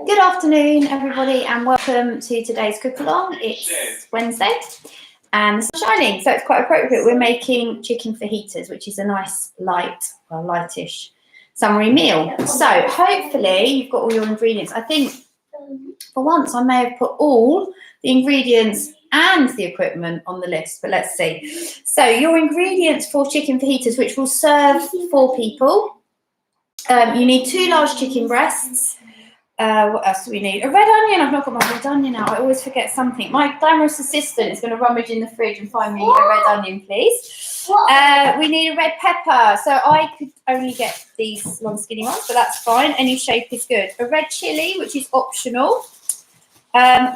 Good afternoon, everybody, and welcome to today's cook along. It's Wednesday and the sun's shining, so it's quite appropriate. We're making chicken fajitas, which is a nice lightish summery meal. So hopefully you've got all your ingredients. I think for once I may have put all the ingredients and the equipment on the list, but let's see. So your ingredients for chicken fajitas, which will serve 4 people. You need 2 large chicken breasts. What else do we need? A red onion. I've not got my red onion out. I always forget something. My glamorous assistant is going to rummage in the fridge and find me a red onion, please. We need a red pepper. So I could only get these long skinny ones, but that's fine. Any shape is good. A red chilli, which is optional.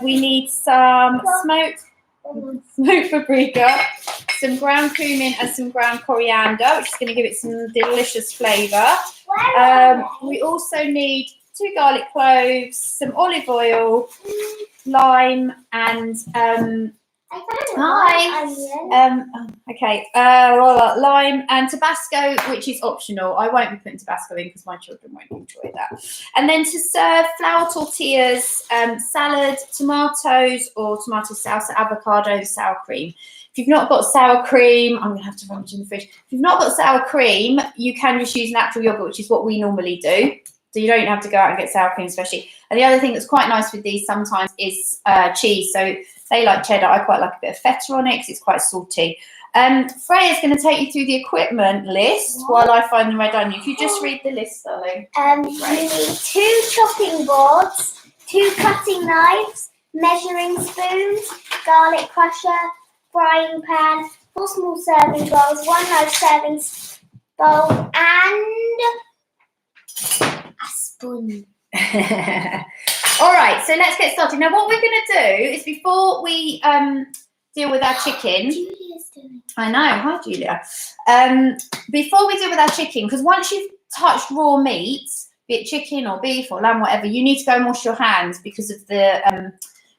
We need some smoked paprika, some ground cumin and some ground coriander, which is going to give it some delicious flavour. We also need 2 garlic cloves, some olive oil, lime, and lime and Tabasco, which is optional. I won't be putting Tabasco in because my children won't enjoy that. And then to serve, flour tortillas, salad, tomatoes or tomato salsa, avocado, sour cream. If you've not got sour cream, I'm going to have to rummage in the fridge. If you've not got sour cream, you can just use natural yogurt, which is what we normally do. So you don't have to go out and get sour cream especially. And the other thing that's quite nice with these sometimes is cheese. So they like cheddar. I quite like a bit of feta on it because it's quite salty. Freya's going to take you through the equipment list while I find the red onion. If you just read the list, darling. You need 2 chopping boards, 2 cutting knives, measuring spoons, garlic crusher, frying pan, 4 small serving bowls, 1 large serving bowl, and a spoon. All right, so let's get started. Now, what we're going to do is before we deal with our chicken. Julia's doing. I know. Hi, Julia. Before we deal with our chicken, because once you've touched raw meat, be it chicken or beef or lamb, whatever, you need to go and wash your hands because of the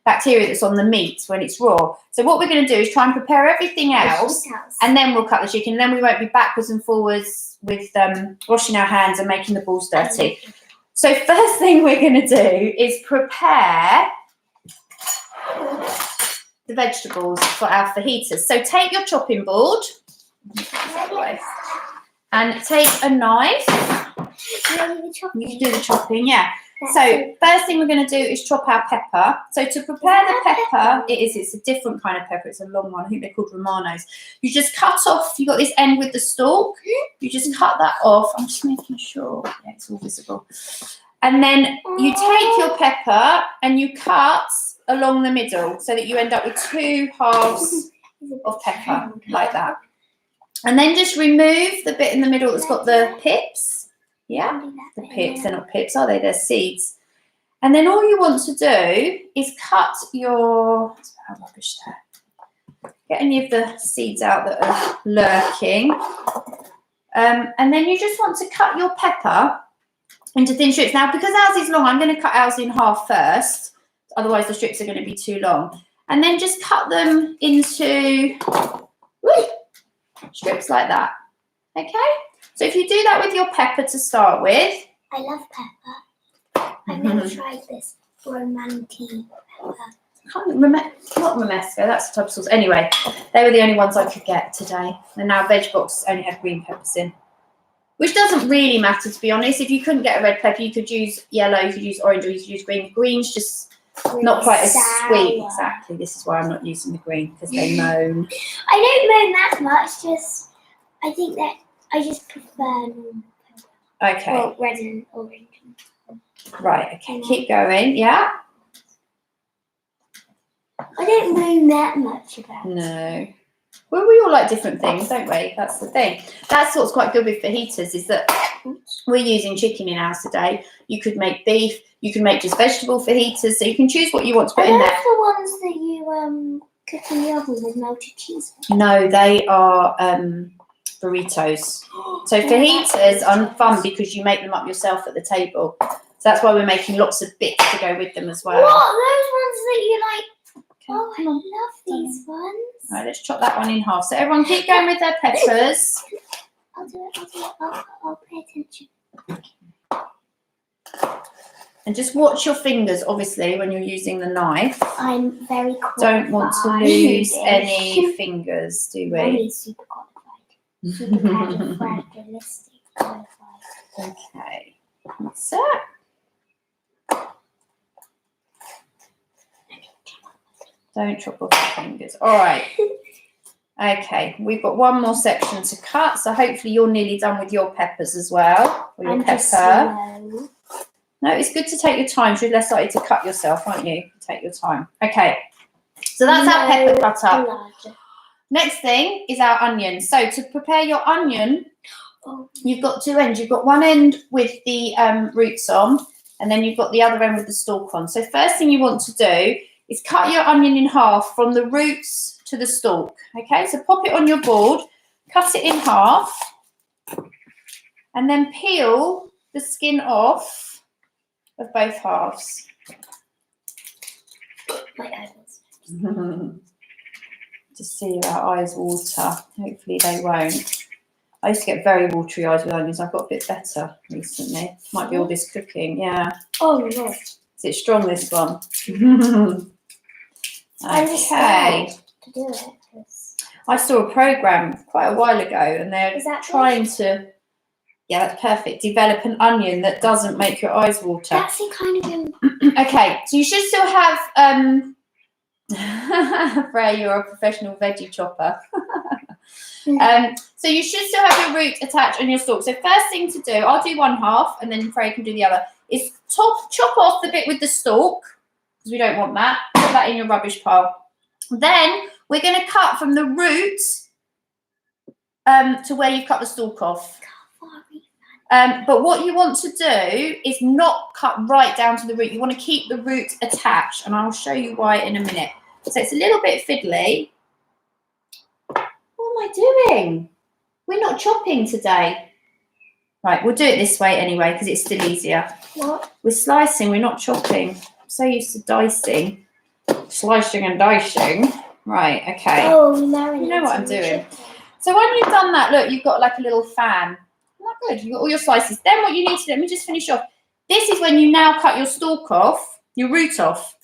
bacteria that's on the meat when it's raw. So what we're going to do is try and prepare everything else, and then we'll cut the chicken. And then we won't be backwards and forwards with washing our hands and making the balls dirty. So first thing we're going to do is prepare the vegetables for our fajitas. So take your chopping board and take a knife. You can do the chopping, yeah. So first thing we're going to do is chop our pepper. So to prepare the pepper, it's a different kind of pepper. It's a long one. I think they're called Romanos. You just cut off, you've got this end with the stalk. You just cut that off. I'm just making sure, yeah, it's all visible. And then you take your pepper and you cut along the middle so that you end up with 2 halves of pepper, like that. And then just remove the bit in the middle that's got the pips. Yeah, the pips, they're not pips, are they? They're seeds. And then all you want to do is cut your, rubbish there. Get any of the seeds out that are lurking. And then you just want to cut your pepper into thin strips. Now, because ours is long, I'm going to cut ours in half first. Otherwise, the strips are going to be too long. And then just cut them into strips like that. Okay? So if you do that with your pepper to start with. I love pepper. I've never tried this romantic pepper. Not romesco, that's the type of sauce. Anyway, they were the only ones I could get today. And now veg box only had green peppers in. Which doesn't really matter, to be honest. If you couldn't get a red pepper, you could use yellow, you could use orange, or you could use green. Green's just really not quite as sweet. Exactly. This is why I'm not using the green, because they moan. I don't moan that much, I think that I just prefer normal pepper. Okay. Well, red and orange. Right, okay. Keep going, yeah? I don't moan that much about it. No. Well, we all like different things, don't we? That's the thing. That's what's quite good with fajitas is that we're using chicken in ours today. You could make beef. You can make just vegetable fajitas. So you can choose what you want to put in there. Are those the ones that you cook in the oven with melted cheese? No, they are burritos. So fajitas are fun because you make them up yourself at the table. So that's why we're making lots of bits to go with them as well. What? Those ones that you like? Okay, oh, I love these ones. All right, let's chop that one in half. So everyone keep going with their peppers. I'll do it. I'll pay attention. And just watch your fingers, obviously, when you're using the knife. I'm very qualified. Don't want to lose any fingers, do we? Mummy's super qualified. Supercalifragilistic qualified. Okay, that's it. Don't chop off your fingers. All right. Okay, we've got one more section to cut, so hopefully you're nearly done with your peppers as well, or your I'm pepper. just slow. No, it's good to take your time. You're less likely to cut yourself, aren't you? Take your time. Okay, so that's our pepper cut up. Blood. Next thing is our onion. So to prepare your onion, you've got two ends. You've got one end with the roots on, and then you've got the other end with the stalk on. So first thing you want to do is cut your onion in half from the roots to the stalk. Okay, so pop it on your board, cut it in half, and then peel the skin off of both halves. My eyeballs. To see our eyes water. Hopefully they won't. I used to get very watery eyes with onions. I've got a bit better recently. Might be all this cooking, yeah. Oh no. Is it strong, this one? I'm just scared to do it. I saw a programme quite a while ago and they're trying to, yeah, that's perfect, develop an onion that doesn't make your eyes water. That's it kind of Okay, so you should still have, Freya, you're a professional veggie chopper. So you should still have your root attached on your stalk. So first thing to do, I'll do one half and then Freya can do the other, is chop off the bit with the stalk, because we don't want that. Put that in your rubbish pile. Then we're going to cut from the root to where you've cut the stalk off. But what you want to do is not cut right down to the root. You want to keep the root attached, and I'll show you why in a minute. So it's a little bit fiddly. What am I doing? We're not chopping today. Right, we'll do it this way anyway, because it's still easier. What? We're slicing, we're not chopping. I'm so used to dicing. Slicing and dicing. Right, okay. Oh, marinating. You know what I'm doing. So when you've done that, look, you've got like a little fan. Not good. You've got all your slices. Then what you need to do, let me just finish off. This is when you now cut your stalk off, your root off,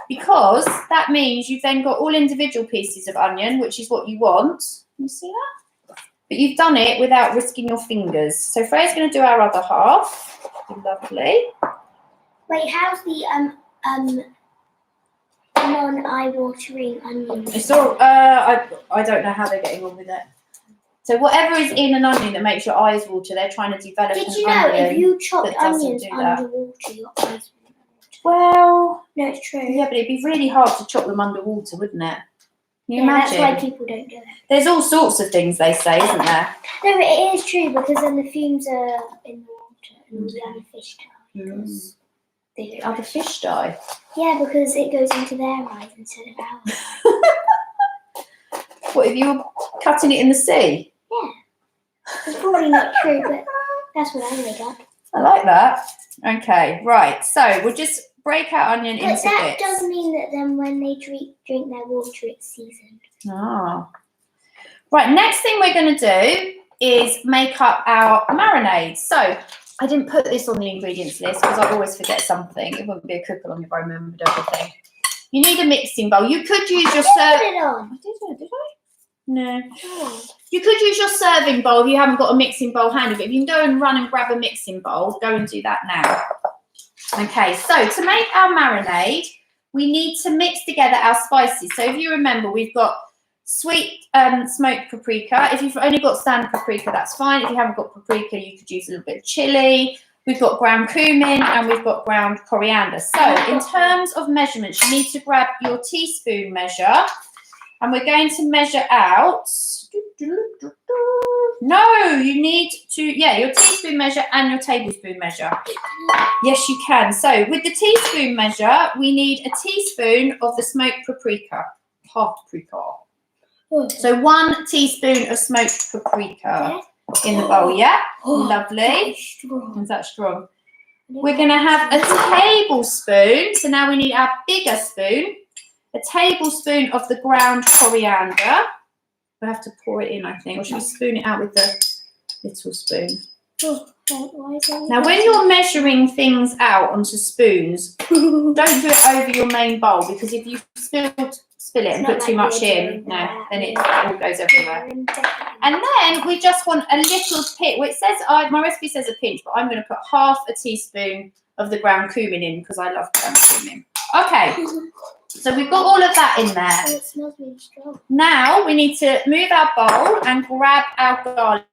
because that means you've then got all individual pieces of onion, which is what you want. Can you see that? But you've done it without risking your fingers. So Freya's going to do our other half. Lovely. Wait, how's the non-eye-watering onion? It's all. I don't know how they're getting on with it. So whatever is in an onion that makes your eyes water, they're trying to develop. Did you know if you chopped onions do that. underwater, your eyes would water? Well, no, it's true. Yeah, but it'd be really hard to chop them underwater, wouldn't it? Can you imagine? That's why people don't do it. There's all sorts of things they say, isn't there? No, but it is true because then the fumes are in the water and the other fish die. Because they don't. Other fish die. Yeah, because it goes into their eyes instead of ours. What, if you were cutting it in the sea? Yeah. It's probably not true, but that's what I made up. I like that. Okay, right. So we'll just break our onion into bits. But that bits. does mean that then when they drink their water, it's seasoned. Ah. Right, next thing we're going to do is make up our marinade. So I didn't put this on the ingredients list because I always forget something. It wouldn't be a cook along if I remembered everything. You need a mixing bowl. You could use your serving. Did I? No. Oh. You could use your serving bowl if you haven't got a mixing bowl handy, but if you can go and run and grab a mixing bowl, go and do that now. Okay, so to make our marinade, we need to mix together our spices. So if you remember, we've got sweet smoked paprika. If you've only got standard paprika, that's fine. If you haven't got paprika, you could use a little bit of chili. We've got ground cumin and we've got ground coriander. So in terms of measurements, you need to grab your teaspoon measure. And we're going to measure out, no, you need to, your teaspoon measure and your tablespoon measure. Yes, you can. So with the teaspoon measure, we need a teaspoon of the smoked paprika. Paprika. So 1 teaspoon of smoked paprika in the bowl, yeah? Lovely. Is that strong? We're going to have a tablespoon. So now we need our bigger spoon. A tablespoon of the ground coriander. We have to pour it in, I think. Or should we spoon it out with the little spoon? Oh, why is it Now, when you're measuring things out onto spoons, don't do it over your main bowl, because if you spill it and put too much in, then it all goes everywhere. And then we just want a little pinch. Well, it says, my recipe says a pinch, but I'm going to put half a teaspoon of the ground cumin in because I love ground cumin. Okay, so we've got all of that in there. Oh, it smells really strong. Now we need to move our bowl and grab our garlic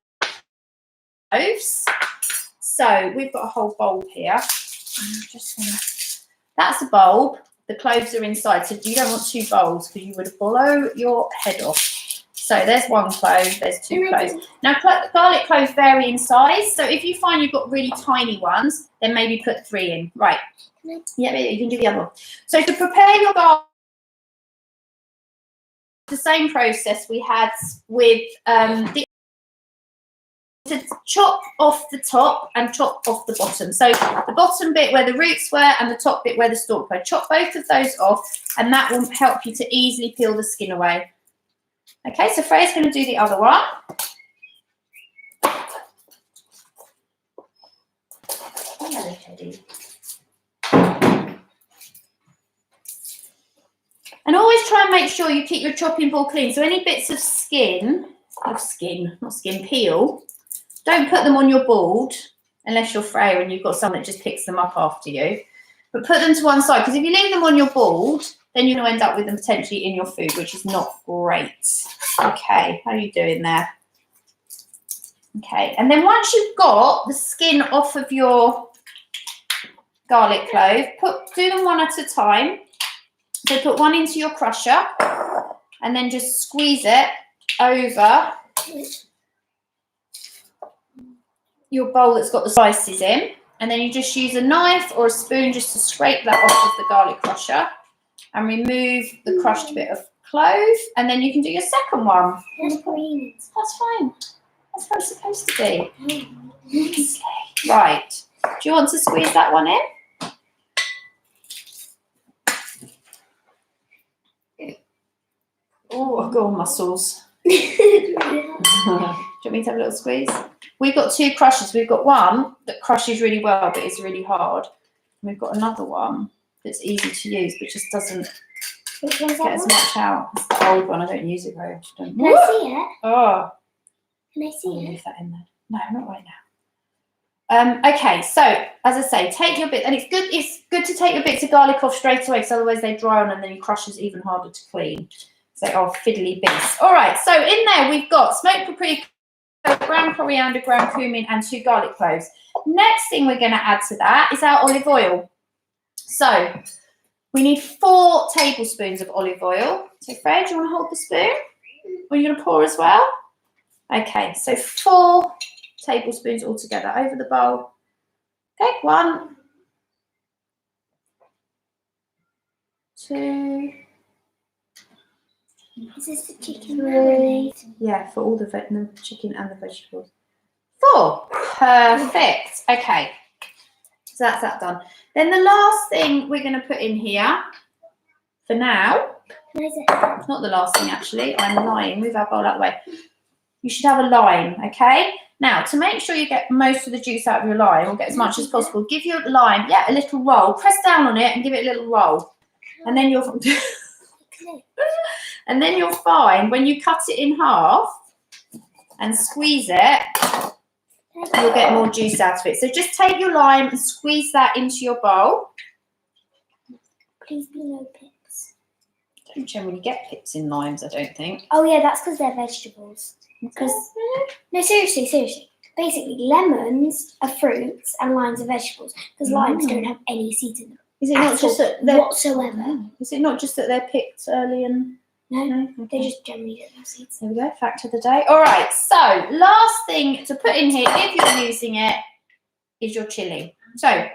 cloves. So we've got a whole bowl here. That's a bulb. The cloves are inside, so you don't want two bowls because you would blow your head off. So there's one clove, there's two cloves. Now garlic cloves vary in size, so if you find you've got really tiny ones, then maybe put 3 in. Right. Yeah, you can do the other one. So to prepare your garlic, the same process we had with to chop off the top and chop off the bottom. So the bottom bit where the roots were and the top bit where the stalk were. Chop both of those off, and that will help you to easily peel the skin away. Okay, so Freya's going to do the other one. Hello, Teddy. And always try and make sure you keep your chopping board clean. So any bits of peel, don't put them on your board unless you're Freya and you've got someone that just picks them up after you. But put them to one side, because if you leave them on your board, then you're going to end up with them potentially in your food, which is not great. Okay, how are you doing there? Okay, and then once you've got the skin off of your garlic clove, do them one at a time. So put one into your crusher and then just squeeze it over your bowl that's got the spices in. And then you just use a knife or a spoon just to scrape that off of the garlic crusher and remove the crushed bit of clove. And then you can do your second one. There's green. That's fine. That's how it's supposed to be. Right. Do you want to squeeze that one in? Oh, I've got all muscles. Do you want me to have a little squeeze? We've got two crushers. We've got one that crushes really well but is really hard. And we've got another one that's easy to use but just doesn't get as much out. It's the old one. I don't use it very often. Can I see it? Oh. Can I see it? Leave that in there. No, not right now. Okay, so as I say, take your bit, and it's good to take your bits of garlic off straight away, because otherwise they dry on and then your crusher's even harder to clean. So, fiddly bits. All right, so in there we've got smoked paprika, ground coriander, ground cumin, and 2 garlic cloves. Next thing we're going to add to that is our olive oil. So we need 4 tablespoons of olive oil. So Fred, do you want to hold the spoon? Or are you going to pour as well? Okay, so 4 tablespoons altogether over the bowl. Okay, 1, 2. Is this the chicken marinade? Yeah, for all the chicken and the vegetables. 4. Perfect. Okay. So that's that done. Then the last thing we're going to put in here for now. It's not the last thing, actually. I'm lying. Move our bowl out of the way. You should have a lime, okay? Now, to make sure you get most of the juice out of your lime, or get as much as possible, give your lime, a little roll. Press down on it and give it a little roll. And then you'll... And then you'll find when you cut it in half and squeeze it, you'll get more juice out of it. So just take your lime and squeeze that into your bowl. Please be no pips. Don't generally get pips in limes, I don't think. Oh yeah, that's because they're vegetables. No, seriously. Basically, lemons are fruits and limes are vegetables, because limes don't have any seeds in them. Is it not just that whatsoever? Is it not just that they're picked early and... No, Okay. they just generally don't have seeds. There we go, fact of the day. All right, so last thing to put in here, if you're using it, is your chilli. So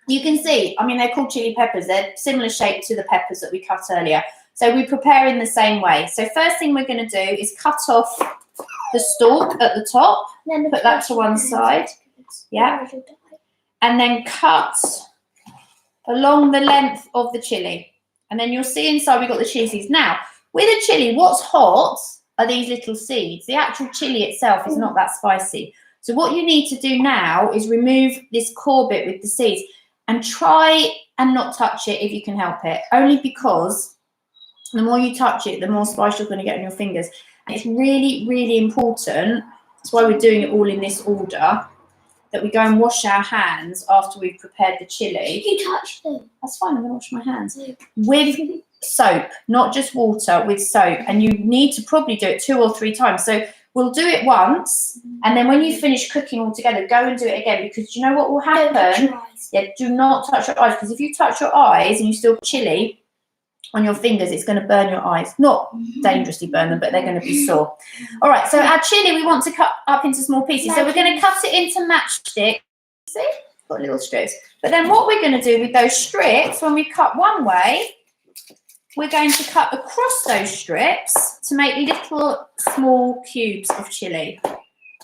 you can see, I mean, they're called chili peppers. They're similar shape to the peppers that we cut earlier. So we prepare in the same way. So first thing we're going to do is cut off the stalk at the top. Put that to one side. Yeah. And then cut along the length of the chili. And then you'll see inside we've got the chili seeds. Now, with a chili, what's hot are these little seeds. The actual chili itself is not that spicy. So what you need to do now is remove this core bit with the seeds and try and not touch it if you can help it, only because the more you touch it, the more spice you're going to get on your fingers. And it's really, really important, that's why we're doing it all in this order, that we go and wash our hands after we've prepared the chili. You touched them. That's fine, I'm going to wash my hands. With soap, not just water, with soap. And you need to probably do it 2 or 3 times. So we'll do it once, and then when you finish cooking all together, go and do it again, because you know what will happen? Don't touch your eyes. Yeah, do not touch your eyes, because if you touch your eyes and you still have chili on your fingers, it's going to burn your eyes. Not dangerously burn them, but they're going to be sore. All right, so our chili we want to cut up into small pieces. So we're going to cut it into matchstick. See? Got little strips. But then what we're going to do with those strips, when we cut one way, we're going to cut across those strips to make little small cubes of chili.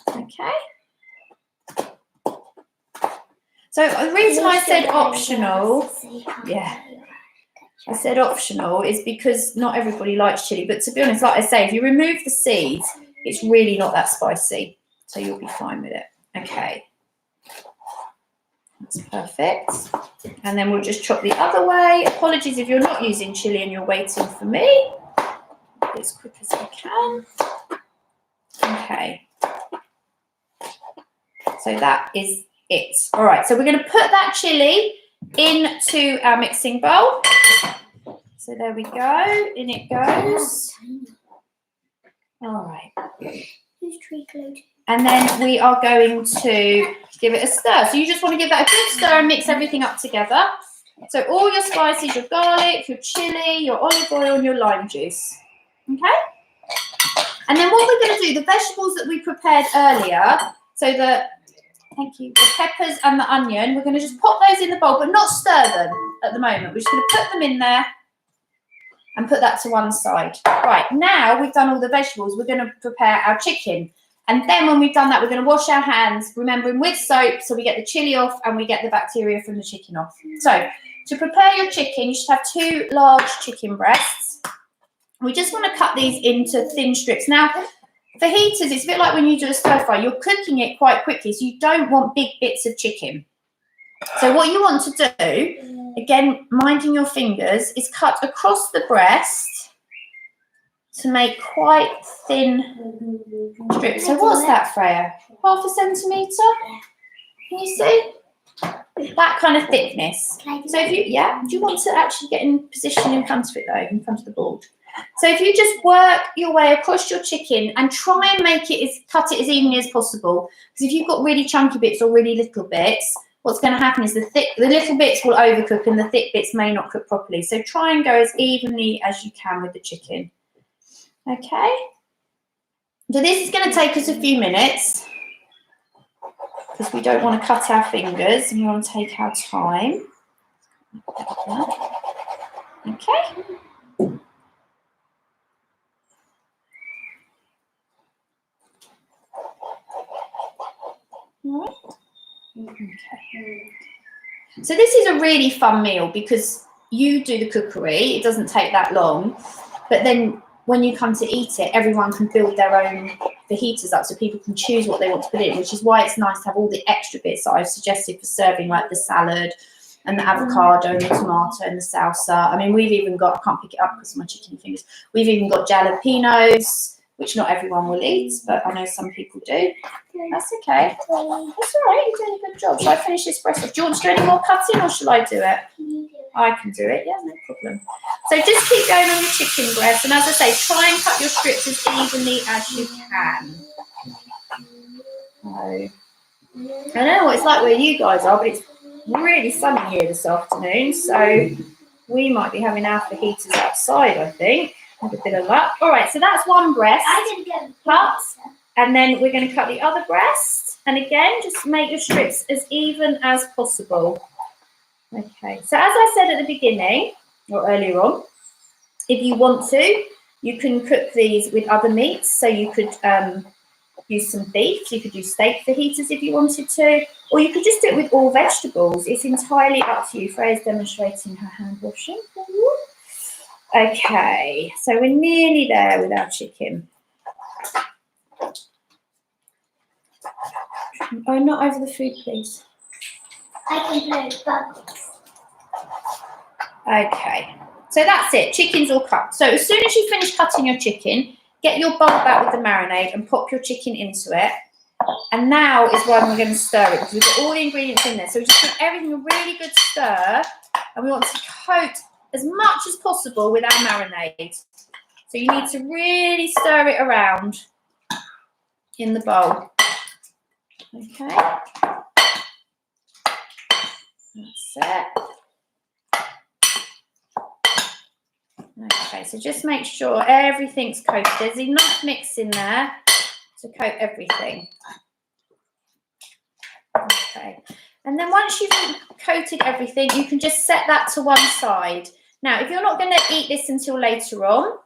Okay? So the reason I said optional, yeah, I said optional is because not everybody likes chili. But to be honest, like I say, if you remove the seeds, it's really not that spicy. So you'll be fine with it. Okay. That's perfect. And then we'll just chop the other way. Apologies if you're not using chili and you're waiting for me. As quick as I can. Okay. So that is it. All right, so we're going to put that chili into our mixing bowl. So there we go. In it goes. All right. And then we are going to give it a stir. So you just want to give that a good stir and mix everything up together. So all your spices, your garlic, your chili, your olive oil, and your lime juice. Okay? And then what we're going to do, the vegetables that we prepared earlier, so the peppers and the onion, we're going to just pop those in the bowl, but not stir them at the moment. We're just going to put them in there and put that to one side. Right, now we've done all the vegetables, we're going to prepare our chicken. And then when we've done that, we're going to wash our hands, remembering with soap, so we get the chili off and we get the bacteria from the chicken off. So to prepare your chicken, you should have 2 large chicken breasts. We just want to cut these into thin strips. Now, fajitas, it's a bit like when you do a stir fry, you're cooking it quite quickly, so you don't want big bits of chicken. So what you want to do, again, minding your fingers, is cut across the breast to make quite thin strips. So what's that, Freya? 1/2 centimetre? Can you see? That kind of thickness. So if you, do you want to actually get in position in front of it though, in front of the board? So if you just work your way across your chicken and try and make it cut it as evenly as possible, because if you've got really chunky bits or really little bits, what's going to happen is the little bits will overcook and the thick bits may not cook properly. So try and go as evenly as you can with the chicken. Okay. So this is going to take us a few minutes because we don't want to cut our fingers and we want to take our time. Okay. All right. Okay. So this is a really fun meal because you do the cookery. It doesn't take that long. But then when you come to eat it, everyone can build their own fajitas up so people can choose what they want to put in, which is why it's nice to have all the extra bits that I've suggested for serving, like the salad and the avocado and the tomato and the salsa. I mean, we've even got, I can't pick it up because of my chicken fingers, we've even got jalapenos, which not everyone will eat, but I know some people do. That's okay. That's all right, you're doing a good job. Shall I finish this breast off? Do you want to do any more cutting or shall I do it? I can do it, yeah, no problem. So just keep going on your chicken breast, and as I say, try and cut your strips as evenly as you can. So, I don't know what it's like where you guys are, but it's really sunny here this afternoon, so we might be having our fajitas outside, I think. Have a bit of luck. All right, so that's one breast cut, and then we're going to cut the other breast, and again, just make your strips as even as possible. Okay, so as I said at the beginning, or earlier on, if you want to, you can cook these with other meats. So you could use some beef, so you could do steak fajitas if you wanted to, or you could just do it with all vegetables. It's entirely up to you. Freya's demonstrating her hand washing for you. Okay, so we're nearly there with our chicken. Oh, not over the food, please. I can blow bubbles. Okay, so that's it. Chicken's all cut. So as soon as you finish cutting your chicken, get your bowl back with the marinade and pop your chicken into it. And now is when we're going to stir it because we've got all the ingredients in there. So we just give everything a really good stir, and we want to coat as much as possible with our marinade. So you need to really stir it around in the bowl. Okay. That's it. Okay, so just make sure everything's coated. There's enough mix in there to coat everything. Okay, and then once you've coated everything, you can just set that to one side. Now, if you're not going to eat this until later on,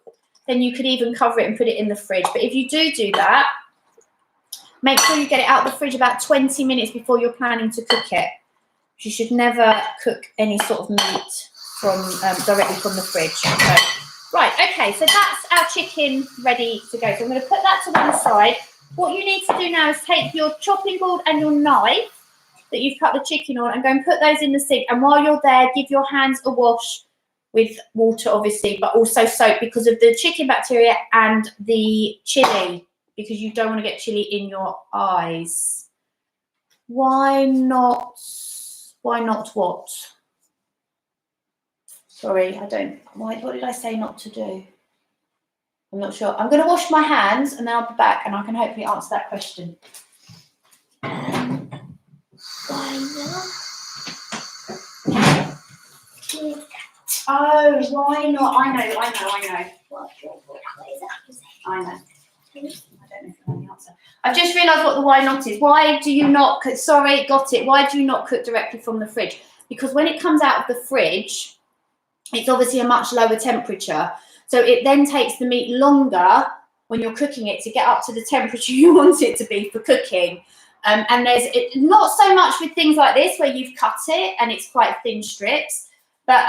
then you could even cover it and put it in the fridge. But if you do that, make sure you get it out of the fridge about 20 minutes before you're planning to cook it. You should never cook any sort of meat from directly from the fridge. So, right, okay, so that's our chicken ready to go. So I'm going to put that to one side. What you need to do now is take your chopping board and your knife that you've cut the chicken on and go and put those in the sink. And while you're there, give your hands a wash with water, obviously, but also soap because of the chicken bacteria and the chili, because you don't want to get chili in your eyes. Why not? Why not what? Sorry, I don't. What did I say not to do? I'm not sure. I'm going to wash my hands and then I'll be back and I can hopefully answer that question. Why not? Oh, why not? I know. What is that? I know. I don't know if you know the answer. I've just realised what the why not is. Why do you not cook? Sorry, got it. Why do you not cook directly from the fridge? Because when it comes out of the fridge, it's obviously a much lower temperature. So it then takes the meat longer when you're cooking it to get up to the temperature you want it to be for cooking. And there's not so much with things like this where you've cut it and it's quite thin strips. But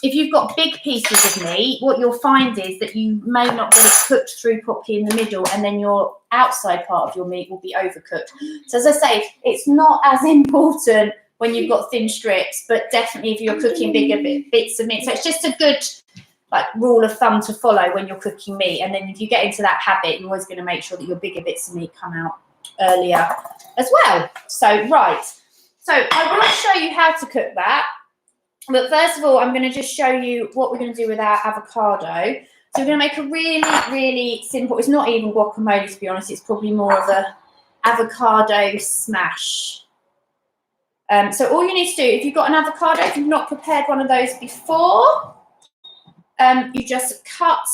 if you've got big pieces of meat, what you'll find is that you may not get it cooked through properly in the middle, and then your outside part of your meat will be overcooked. So as I say, it's not as important when you've got thin strips, but definitely if you're cooking bigger bits of meat. So it's just a good rule of thumb to follow when you're cooking meat. And then if you get into that habit, you're always going to make sure that your bigger bits of meat come out earlier as well. So, right. So I will show you how to cook that. But first of all, I'm going to just show you what we're going to do with our avocado. So we're going to make a really, really simple, it's not even guacamole to be honest, it's probably more of a avocado smash. So all you need to do, if you've got an avocado, if you've not prepared one of those before, you just cut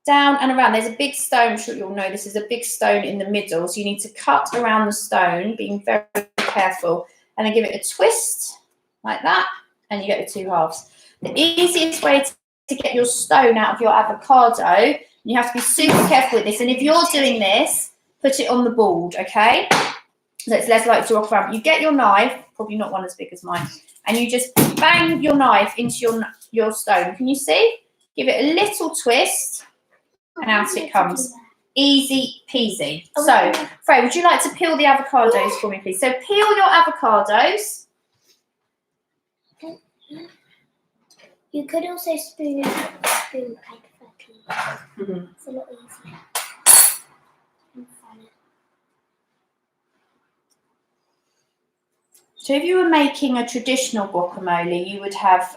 down and around. There's a big stone, I'm sure you'll know this is a big stone in the middle. So you need to cut around the stone, being very you and then give it a twist like that, and you get the two halves. The easiest way to get your stone out of your avocado, you have to be super careful with this, and if you're doing this, put it on the board, okay? So it's less likely to rock around. You get your knife, probably not one as big as mine, and you just bang your knife into your stone. Can you see? Give it a little twist, and out it comes. Easy peasy. So, Frey, would you like to peel the avocados for me, please? So peel your avocados. You could also spoon hypothetically. Mm-hmm. It's a lot easier. And funny. So if you were making a traditional guacamole, you would have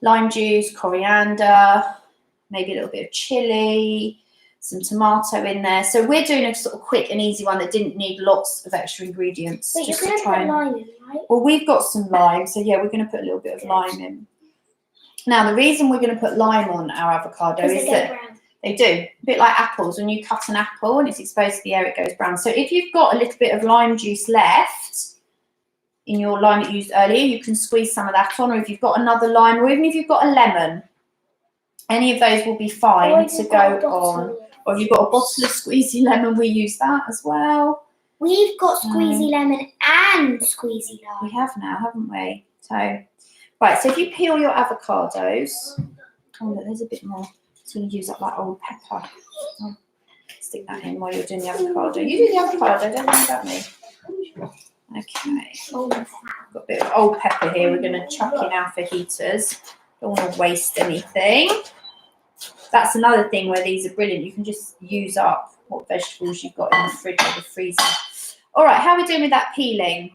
lime juice, coriander, maybe a little bit of chili, some tomato in there. So we're doing a sort of quick and easy one that didn't need lots of extra ingredients. But just you're to going try to put and... lime in, right? Well, we've got some lime, so yeah, we're going to put a little bit of lime in. Now, the reason we're going to put lime on our avocado is that they do, a bit like apples. When you cut an apple and it's exposed to the air, it goes brown. So if you've got a little bit of lime juice left in your lime that you used earlier, you can squeeze some of that on, or if you've got another lime, or even if you've got a lemon, any of those will be fine to go on. Or if you've got a bottle of squeezy lemon, we use that as well. We've got squeezy lemon and squeezy lime. We have now, haven't we? So, right, so if you peel your avocados, oh look, there's a bit more. So you use up that old pepper. Oh, it's stick that in while you're doing the avocado. You do the avocado, don't worry about me. Okay. Got a bit of old pepper here. We're going to chuck in our fajitas. Don't want to waste anything. That's another thing where these are brilliant. You can just use up what vegetables you've got in the fridge or the freezer. All right, how are we doing with that peeling?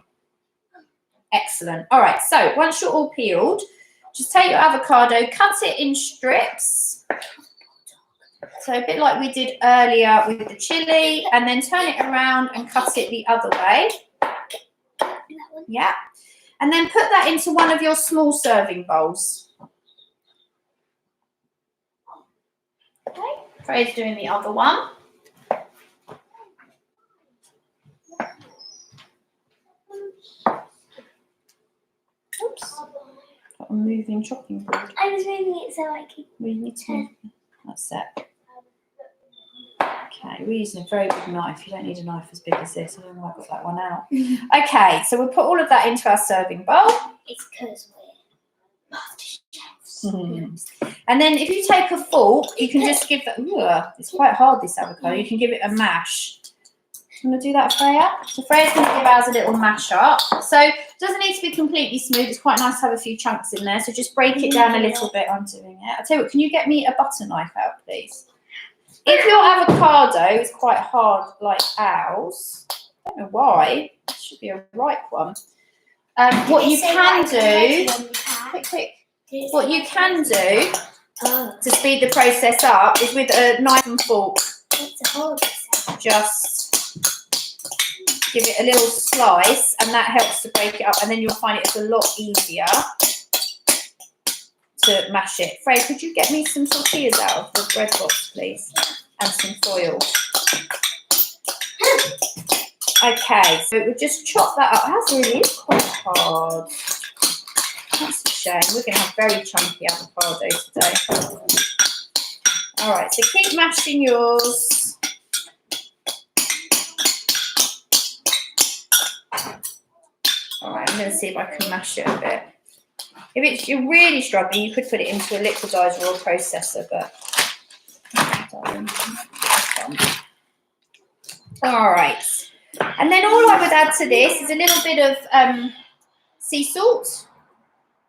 Excellent. All right, so once you're all peeled, just take your avocado, cut it in strips. So a bit like we did earlier with the chili, and then turn it around and cut it the other way. Yeah. And then put that into one of your small serving bowls. Okay. Freya's doing the other one. Oops. Got a moving chopping board. I was moving it so I could. We need to. That's it. Okay, we're using a very big knife. You don't need a knife as big as this. I don't know why I got that one out. Okay, so we'll put all of that into our serving bowl. It's because we're master chefs. And then if you take a fork, you can just give that. Ooh, it's quite hard, this avocado. You can give it a mash. I'm going to do that, Freya. So Freya's going to give ours a little mash up. So it doesn't need to be completely smooth. It's quite nice to have a few chunks in there. So just break it down a little bit. I'm doing it. I'll tell you what, can you get me a butter knife out, please? If your avocado is quite hard like ours, I don't know why, it should be a ripe one. What you can do, quick, what you can do to speed the process up is with a knife and fork, just give it a little slice, and that helps to break it up, and then you'll find it's a lot easier to mash it. Freya, could you get me some tortillas out of the bread box, please? And some foil. Okay, so we'll just chop that up. That really is quite hard. That's a shame. We're going to have very chunky avocado today. All right, so keep mashing yours. All right, I'm going to see if I can mash it a bit. If you're really struggling, you could put it into a liquidizer or a processor, but all right. And then all I would add to this is a little bit of sea salt,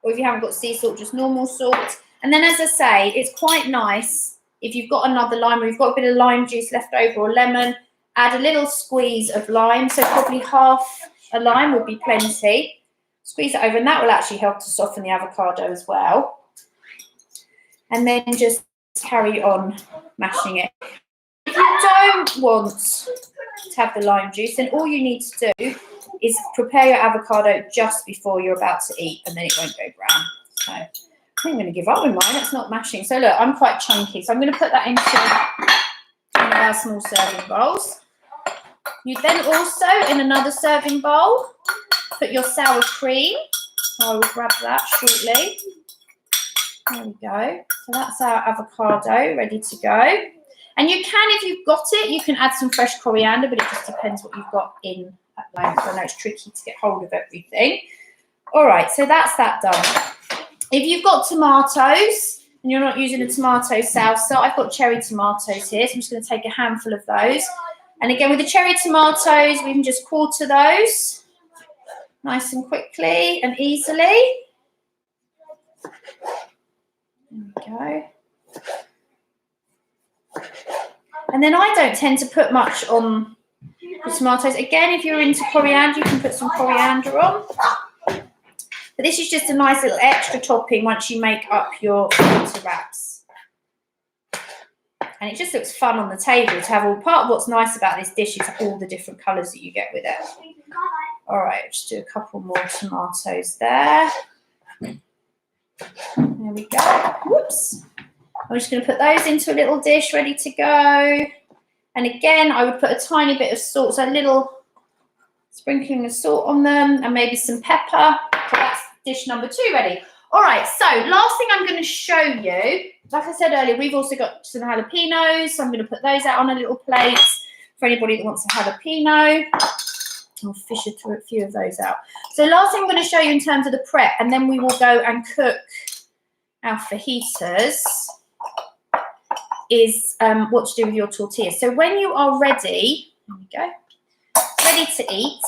or if you haven't got sea salt, just normal salt. And then, as I say, it's quite nice if you've got another lime, or you've got a bit of lime juice left over, or lemon, add a little squeeze of lime. So probably half a lime would be plenty. Squeeze it over, and that will actually help to soften the avocado as well. And then just carry on mashing it. If you don't want to have the lime juice, then all you need to do is prepare your avocado just before you're about to eat, and then it won't go brown. So I think I'm going to give up with mine. It's not mashing. So look, I'm quite chunky, so I'm going to put that into one of our small serving bowls. You then also, in another serving bowl, put your sour cream. So I will grab that shortly. There we go. So that's our avocado ready to go. And you can, if you've got it, you can add some fresh coriander, but it just depends what you've got in at the moment. I know it's tricky to get hold of everything. All right, so that's that done. If you've got tomatoes and you're not using a tomato salsa, I've got cherry tomatoes here, so I'm just going to take a handful of those. And again, with the cherry tomatoes, we can just quarter those nice and quickly and easily. There we go. And then I don't tend to put much on the tomatoes. Again, if you're into coriander, you can put some coriander on. But this is just a nice little extra topping once you make up your fajita wraps. And it just looks fun on the table to have all. Part of what's nice about this dish is all the different colours that you get with it. All right, just do a couple more tomatoes there. There we go. Whoops. I'm just going to put those into a little dish ready to go. And again, I would put a tiny bit of salt, so a little sprinkling of salt on them, and maybe some pepper. So that's dish number 2 ready. All right, so last thing I'm going to show you, like I said earlier, we've also got some jalapenos, so I'm going to put those out on a little plate for anybody that wants a jalapeno. I'll fish a few of those out. So last thing I'm going to show you in terms of the prep, and then we will go and cook our fajitas. is what to do with your tortillas. So when you are ready, there we go, ready to eat,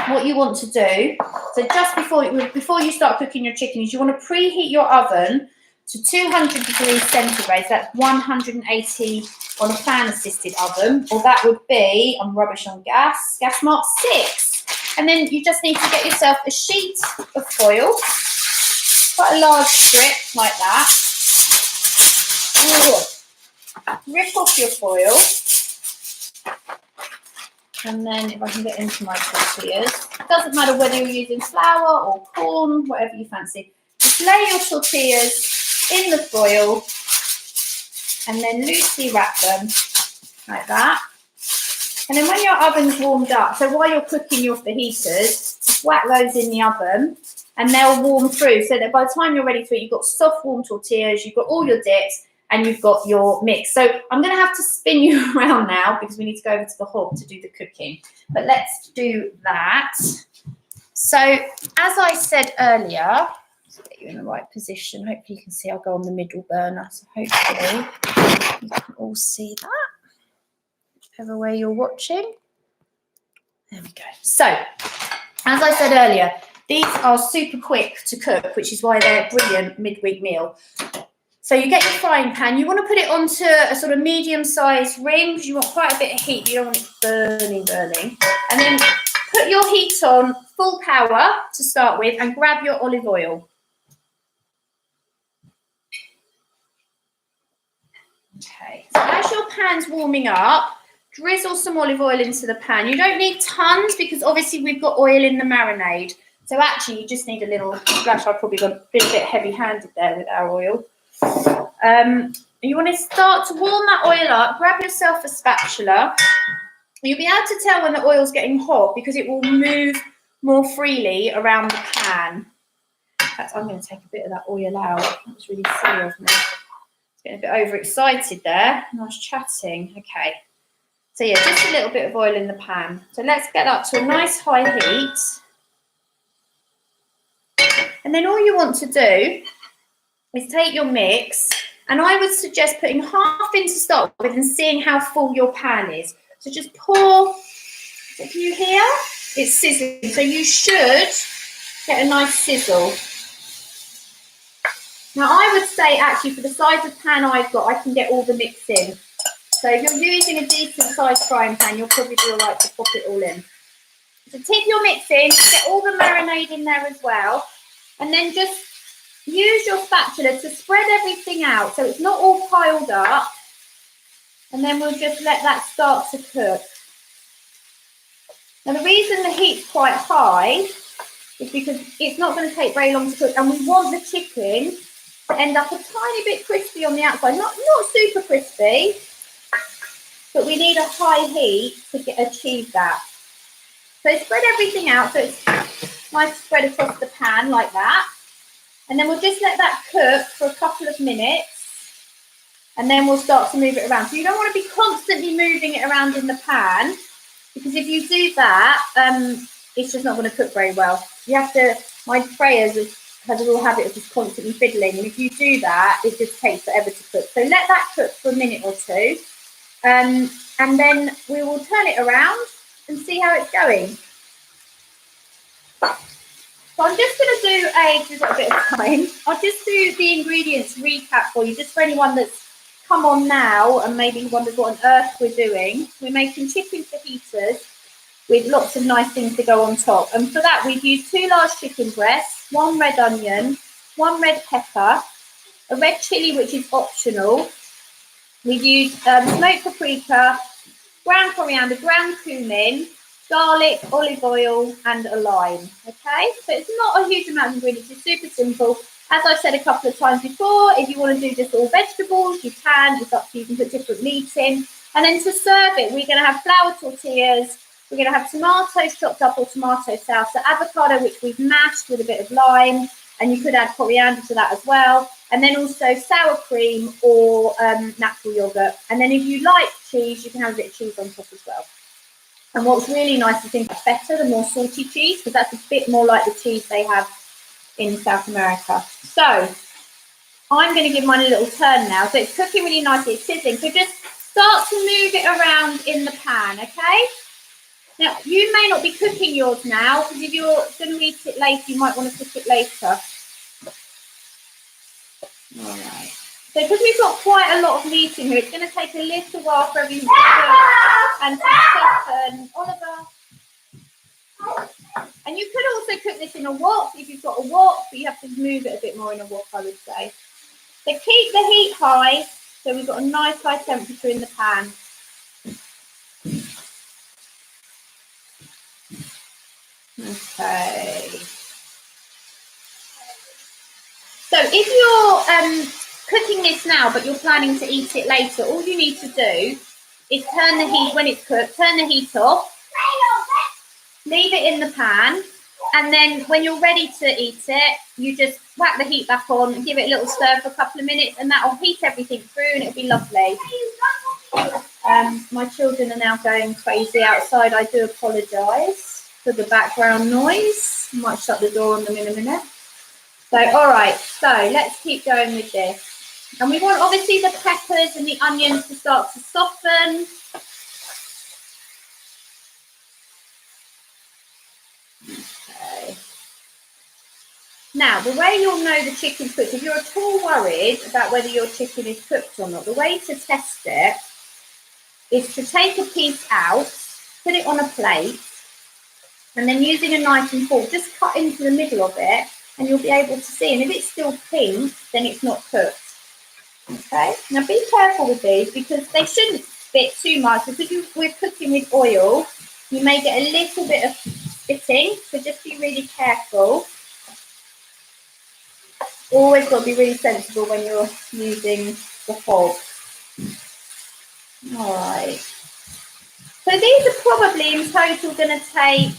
what you want to do, so just before you start cooking your chicken, is you want to preheat your oven to 200 degrees centigrade. That's 180 on a fan assisted oven, or that would be, I'm rubbish on gas mark 6. And then you just need to get yourself a sheet of foil, quite a large strip like that. Ooh. Rip off your foil. And then if I can get into my tortillas, it doesn't matter whether you're using flour or corn, whatever you fancy. Just lay your tortillas in the foil and then loosely wrap them like that. And then when your oven's warmed up, so while you're cooking your fajitas, just whack those in the oven and they'll warm through, so that by the time you're ready to eat, you've got soft warm tortillas, you've got all your dips, and you've got your mix. So I'm going to have to spin you around now because we need to go over to the hob to do the cooking. But let's do that. So as I said earlier, let's get you in the right position. Hopefully you can see I'll go on the middle burner. So hopefully you can all see that, whichever way you're watching. There we go. So as I said earlier, these are super quick to cook, which is why they're a brilliant midweek meal. So you get your frying pan, you want to put it onto a sort of medium-sized ring because you want quite a bit of heat, you don't want it burning. And then put your heat on full power to start with and grab your olive oil. Okay, so as your pan's warming up, drizzle some olive oil into the pan. You don't need tons because obviously we've got oil in the marinade. So actually you just need a little splash. I've probably been a bit heavy-handed there with our oil. You want to start to warm that oil up, grab yourself a spatula. You'll be able to tell when the oil's getting hot because it will move more freely around the pan. In fact, I'm going to take a bit of that oil out. That was really silly of me. Getting a bit overexcited there. I was chatting. Okay. So yeah, just a little bit of oil in the pan. So let's get up to a nice high heat. And then all you want to do is take your mix, and I would suggest putting half in to start with and seeing how full your pan is. So just pour, if you hear, it's sizzling. So you should get a nice sizzle. Now I would say actually for the size of pan I've got, I can get all the mix in. So if you're using a decent sized frying pan, you'll probably be all right to pop it all in. So tip your mix in, get all the marinade in there as well, and then just use your spatula to spread everything out so it's not all piled up, and then we'll just let that start to cook. Now the reason the heat's quite high is because it's not going to take very long to cook, and we want the chicken to end up a tiny bit crispy on the outside, not super crispy, but we need a high heat to achieve that. So spread everything out so it's nice to spread across the pan like that. And then we'll just let that cook for a couple of minutes, and then we'll start to move it around. So you don't want to be constantly moving it around in the pan, because if you do that, it's just not going to cook very well. You have to, my frayers has a real habit of just constantly fiddling, and if you do that, it just takes forever to cook. So let that cook for a minute or two, and then we will turn it around and see how it's going. So I'm just going to do we've got a bit of time, I'll just do the ingredients recap for you, just for anyone that's come on now and maybe wonders what on earth we're doing. We're making chicken fajitas with lots of nice things to go on top. And for that, we've used 2 large chicken breasts, 1 red onion, 1 red pepper, a red chilli, which is optional. We've used smoked paprika, ground coriander, ground cumin, garlic, olive oil, and a lime. Okay, so it's not a huge amount of ingredients, it's super simple. As I've said a couple of times before, if you want to do just all vegetables, you can. It's up to you, you can put different meats in. And then to serve it, we're going to have flour tortillas, we're going to have tomatoes chopped up or tomato salsa, avocado, which we've mashed with a bit of lime, and you could add coriander to that as well. And then also sour cream or natural yogurt. And then if you like cheese, you can have a bit of cheese on top as well. And what's really nice is think the better, the more salty cheese, because that's a bit more like the cheese they have in South America. So I'm going to give mine a little turn now. So it's cooking really nicely, it's sizzling. So just start to move it around in the pan, okay? Now, you may not be cooking yours now, because if you're going to eat it later, you might want to cook it later. All right. So because we've got quite a lot of meat in here, it's going to take a little while for everything to cook and to soften. Oliver. And you could also cook this in a wok if you've got a wok, but you have to move it a bit more in a wok, I would say. So keep the heat high, so we've got a nice high temperature in the pan. Okay. So if you're cooking this now, but you're planning to eat it later, all you need to do is turn the heat, when it's cooked, turn the heat off, leave it in the pan, and then when you're ready to eat it, you just whack the heat back on and give it a little stir for a couple of minutes, and that'll heat everything through and it'll be lovely. My children are now going crazy outside. I do apologise for the background noise. I might shut the door on them in a minute. So, all right, so let's keep going with this. And we want, obviously, the peppers and the onions to start to soften. Okay. Now, the way you'll know the chicken's cooked, if you're at all worried about whether your chicken is cooked or not, the way to test it is to take a piece out, put it on a plate, and then using a knife and fork, just cut into the middle of it, and you'll be able to see. And if it's still pink, then it's not cooked. Okay, now be careful with these because they shouldn't spit too much, because we're cooking with oil, you may get a little bit of spitting, so just be really careful. Always got to be really sensible when you're using the hog. All right. So these are probably in total going to take,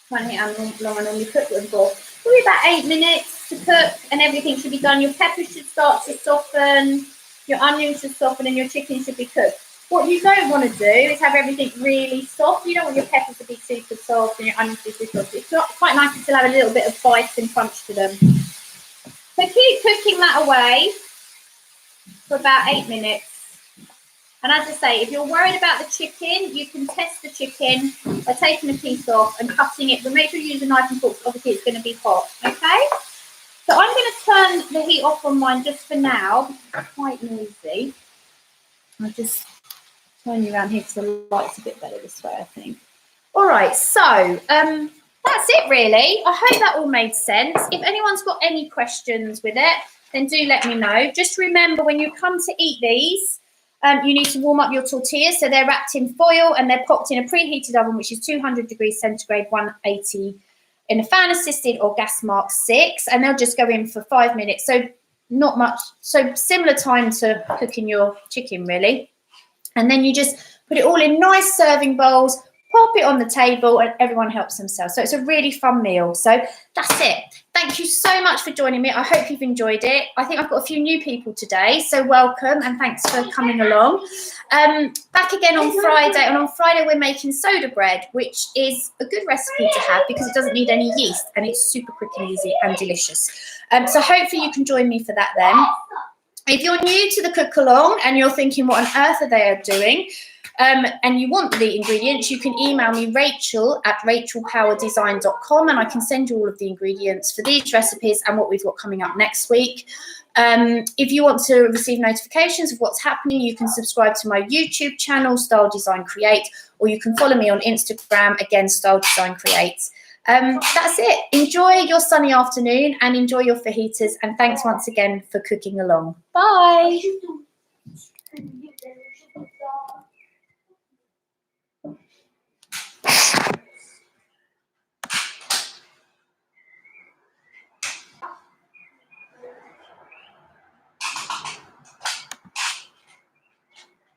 I can't think how long I normally cook them for, probably about 8 minutes to cook, and everything should be done. Your peppers should start to soften, your onions should soften, and your chicken should be cooked. What you don't want to do is have everything really soft. You don't want your peppers to be super soft and your onions to be super soft. It's quite nice to still have a little bit of bite and crunch to them. So keep cooking that away for about 8 minutes. And as I say, if you're worried about the chicken, you can test the chicken by taking a piece off and cutting it. But make sure you use a knife and fork, obviously it's going to be hot, okay? So I'm going to turn the heat off on mine just for now. It's quite noisy. I'll just turn you around here because the light's a bit better this way, I think. All right, so that's it really. I hope that all made sense. If anyone's got any questions with it, then do let me know. Just remember, when you come to eat these, you need to warm up your tortillas. So they're wrapped in foil and they're popped in a preheated oven, which is 200 degrees centigrade, 180 in a fan assisted or gas mark 6, and they'll just go in for 5 minutes. So not much, so similar time to cooking your chicken really. And then you just put it all in nice serving bowls, pop it on the table, and everyone helps themselves. So it's a really fun meal. So that's it. Thank you so much for joining me. I hope you've enjoyed it. I think I've got a few new people today, so welcome and thanks for coming along. Back again on Friday, and on Friday we're making soda bread, which is a good recipe to have because it doesn't need any yeast and it's super quick and easy and delicious. So hopefully you can join me for that then. If you're new to the cook along and you're thinking what on earth are they doing, and you want the ingredients, you can email me rachel@rachelpowerdesign.com and I can send you all of the ingredients for these recipes and what we've got coming up next week. If you want to receive notifications of what's happening, you can subscribe to my YouTube channel, Style Design Create, or you can follow me on Instagram, again, Style Design Create. That's it. Enjoy your sunny afternoon and enjoy your fajitas, and thanks once again for cooking along. Bye.